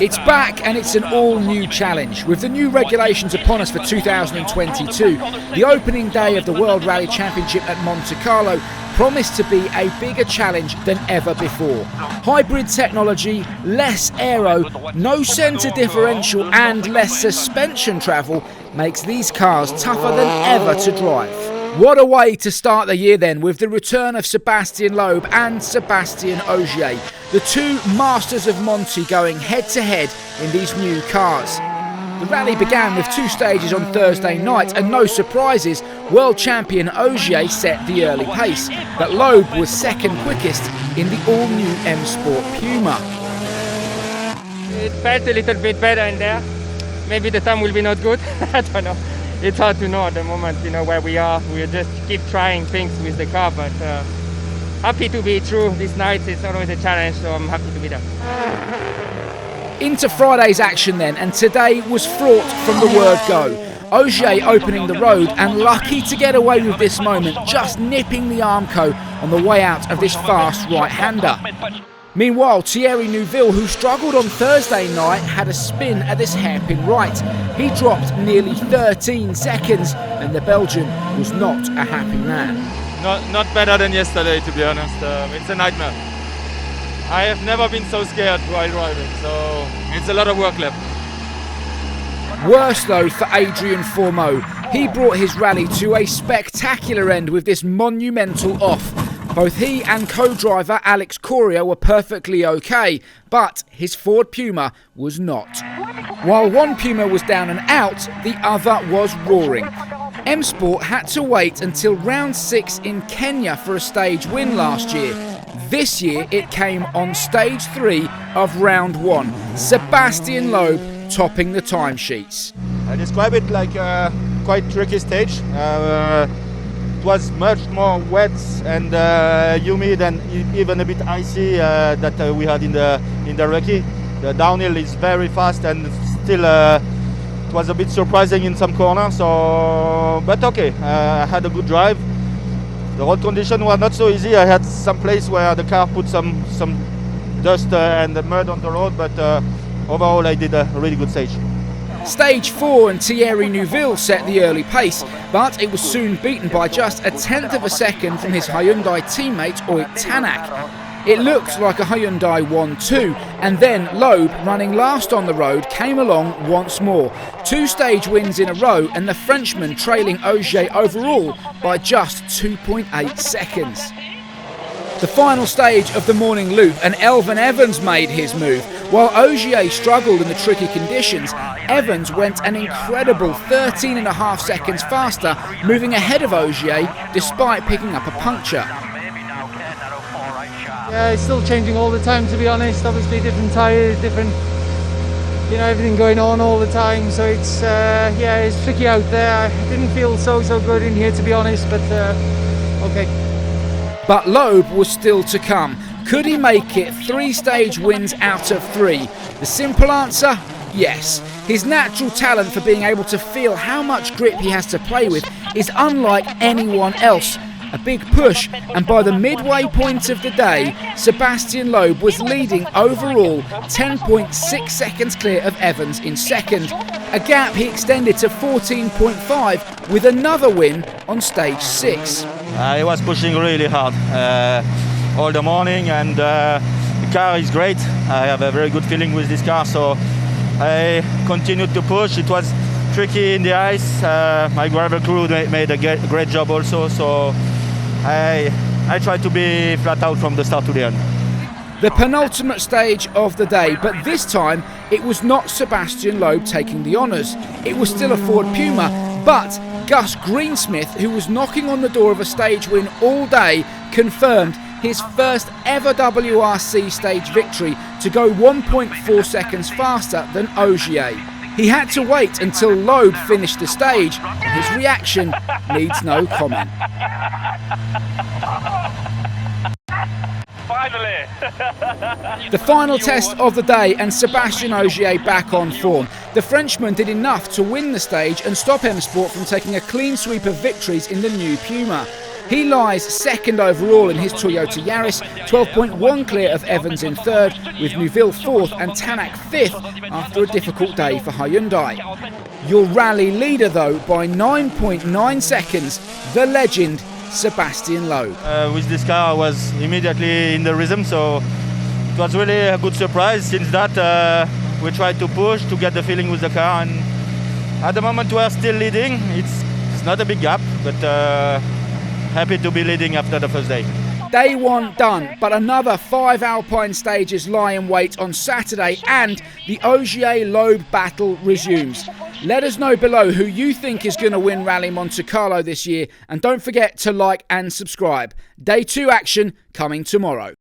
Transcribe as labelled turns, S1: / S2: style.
S1: It's back and it's an all-new challenge. With the new regulations upon us for 2022, the opening day of the World Rally Championship at Monte-Carlo promised to be a bigger challenge than ever before. Hybrid technology, less aero, no centre differential and less suspension travel makes these cars tougher than ever to drive. What a way to start the year then, with the return of Sébastien Loeb and Sébastien Ogier, the two masters of Monte going head-to-head in these new cars. The rally began with two stages on Thursday night, and no surprises, world champion Ogier set the early pace, but Loeb was second quickest in the all-new M Sport Puma.
S2: It felt a little bit better in there. Maybe the time will be not good, I don't know. It's hard to know at the moment, where we are. We just keep trying things with the car, but happy to be through this night. It's always a challenge, so I'm happy to be there.
S1: Into Friday's action then, and today was fraught from the word go. Ogier opening the road and lucky to get away with this moment, just nipping the Armco on the way out of this fast right-hander. Meanwhile, Thierry Neuville, who struggled on Thursday night, had a spin at this hairpin right. He dropped nearly 13 seconds, and the Belgian was not a happy man.
S3: Not better than yesterday, to be honest. It's a nightmare. I have never been so scared while driving, so it's a lot of work left.
S1: Worse though for Adrien Fourmeau. He brought his rally to a spectacular end with this monumental off. Both he and co-driver Alex Correa were perfectly okay, but his Ford Puma was not. While one Puma was down and out, the other was roaring. M Sport had to wait until round 6 in Kenya for a stage win last year. This year it came on stage 3 of round 1. Sébastien Loeb topping the timesheets.
S4: I describe it like a quite tricky stage. It was much more wet and humid and even a bit icy that we had in the recce. The downhill is very fast and still it was a bit surprising in some corners. So, but okay, I had a good drive. The road conditions were not so easy. I had some place where the car put some dust and mud on the road, but overall I did a really good stage.
S1: Stage 4 and Thierry Neuville set the early pace, but it was soon beaten by just a tenth of a second from his Hyundai teammate Oyt Tanak. It looked like a Hyundai 1-2, and then Loeb, running last on the road, came along once more. 2 stage wins in a row, and the Frenchman trailing Ogier overall by just 2.8 seconds. The final stage of the morning loop, and Elfyn Evans made his move. While Ogier struggled in the tricky conditions, Evans went an incredible 13.5 seconds faster, moving ahead of Ogier despite picking up a puncture.
S2: Yeah, it's still changing all the time, to be honest. Obviously different tyres, different, everything going on all the time. So it's, it's tricky out there. I didn't feel so good in here, to be honest, but okay.
S1: But Loeb was still to come. Could he make it 3 stage wins out of 3? The simple answer, yes. His natural talent for being able to feel how much grip he has to play with is unlike anyone else. A big push, and by the midway point of the day, Sébastien Loeb was leading overall 10.6 seconds clear of Evans in second. A gap he extended to 14.5 with another win on stage 6.
S4: I was pushing really hard all the morning, and the car is great. I have a very good feeling with this car, so I continued to push. It was tricky in the ice. My gravel crew made a great job also, so I tried to be flat out from the start to the end.
S1: The penultimate stage of the day, but this time it was not Sébastien Loeb taking the honours. It was still a Ford Puma, but Gus Greensmith, who was knocking on the door of a stage win all day, confirmed his first ever WRC stage victory to go 1.4 seconds faster than Ogier. He had to wait until Loeb finished the stage, and his reaction needs no comment.
S5: Finally!
S1: The final test of the day, and Sébastien Ogier back on form. The Frenchman did enough to win the stage and stop M Sport from taking a clean sweep of victories in the new Puma. He lies second overall in his Toyota Yaris, 12.1 clear of Evans in third, with Neuville fourth and Tanak fifth after a difficult day for Hyundai. Your rally leader though by 9.9 seconds, the legend Sébastien Loeb.
S4: With this car I was immediately in the rhythm, so it was really a good surprise. Since that we tried to push to get the feeling with the car, and at the moment we are still leading. It's not a big gap, but happy to be leading after the first day.
S1: Day one done, but another 5 Alpine stages lie in wait on Saturday, and the Ogier-Loeb battle resumes. Let us know below who you think is going to win Rallye Monte-Carlo this year, and don't forget to like and subscribe. Day 2 action coming tomorrow.